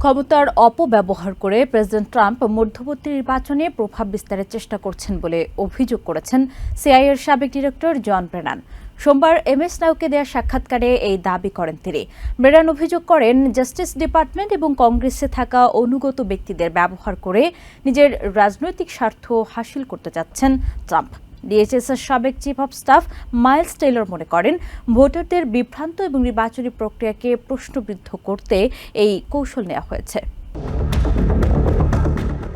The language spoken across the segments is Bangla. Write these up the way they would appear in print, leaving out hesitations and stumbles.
ক্ষমতার অপব্যবহার করে প্রেসিডেন্ট ট্রাম্প মধ্যবর্তী নির্বাচনে প্রভাব বিস্তারের চেষ্টা করছেন বলে অভিযোগ করেছেন সিআইএর সাবেক ডিরেক্টর জন ব্রেনান। সোমবার এমএস নাউকে দেওয়া সাক্ষাৎকারে এই দাবি করেন তিনি। ব্রেনান অভিযোগ করেন, জাস্টিস ডিপার্টমেন্ট এবং কংগ্রেসে থাকা অনুগত ব্যক্তিদের ব্যবহার করে নিজের রাজনৈতিক স্বার্থ হাসিল করতে যাচ্ছেন ট্রাম্প। ডিএইচএসের সাবেক chief of staff Miles Taylor মনে করেন, ভোটারদের বিভ্রান্ত এবং নির্বাচনী প্রক্রিয়াকে প্রশ্নবিদ্ধ করতে এই কৌশল নেওয়া হয়েছে।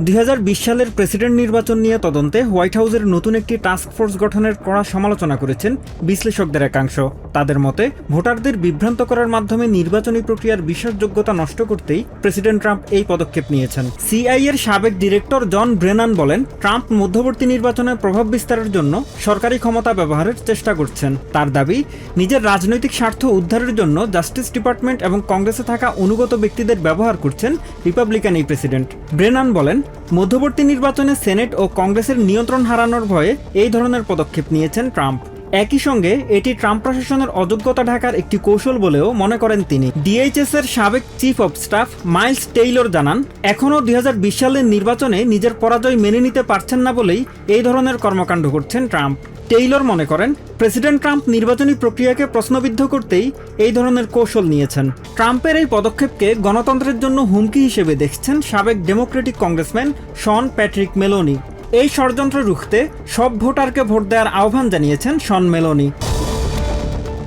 2020 সালের প্রেসিডেন্ট নির্বাচন নিয়ে তদন্তে হোয়াইট হাউসের নতুন একটি টাস্ক ফোর্স গঠনের কড়া সমালোচনা করেছেন বিশ্লেষকদের একাংশ। তাদের মতে, ভোটারদের বিভ্রান্ত করার মাধ্যমে নির্বাচনী প্রক্রিয়ার বিশ্বাসযোগ্যতা নষ্ট করতেই প্রেসিডেন্ট ট্রাম্প এই পদক্ষেপ নিয়েছেন। সিআইএর সাবেক ডিরেক্টর জন ব্রেনান বলেন, ট্রাম্প মধ্যবর্তী নির্বাচনে প্রভাব বিস্তারের জন্য সরকারি ক্ষমতা ব্যবহারের চেষ্টা করছেন। তার দাবি, নিজের রাজনৈতিক স্বার্থ উদ্ধারের জন্য জাস্টিস ডিপার্টমেন্ট এবং কংগ্রেসে থাকা অনুগত ব্যক্তিদের ব্যবহার করছেন রিপাবলিকান এই প্রেসিডেন্ট। ব্রেনান বলেন, মধ্যবর্তী নির্বাচনে সেনেট ও কংগ্রেসের নিয়ন্ত্রণ হারানোর ভয়ে এই ধরনের পদক্ষেপ নিয়েছেন ট্রাম্প। একই সঙ্গে এটি ট্রাম্প প্রশাসনের অযোগ্যতা ঢাকার একটি কৌশল বলেও মনে করেন তিনি। ডিএইচএস এর সাবেক chief of staff Miles Taylor জানান, এখনও 2020 সালের নির্বাচনে নিজের পরাজয় মেনে নিতে পারছেন না বলেই এই ধরনের কর্মকাণ্ড করছেন ট্রাম্প। টেইলর মনে করেন, প্রেসিডেন্ট ট্রাম্প নির্বাচনী প্রক্রিয়াকে প্রশ্নবিদ্ধ করতেই এই ধরনের কৌশল নিয়েছেন। ট্রাম্পের এই পদক্ষেপকে গণতন্ত্রের জন্য হুমকি হিসেবে দেখছেন সাবেক Democratic congressman Sean Patrick Maloney. এই ষড়যন্ত্র রুখতে সব ভোটারকে ভোট দেওয়ার আহ্বান জানিয়েছেন Sean Maloney.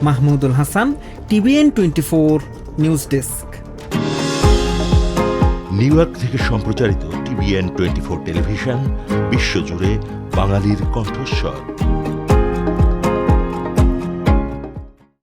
Mahmudul Hasan, TVN 24 news desk. New York থেকে সম্প্রচারিত টিভিএন 24 টেলিভিশন বিশ্বজুড়ে বাঙালির কণ্ঠস্বর।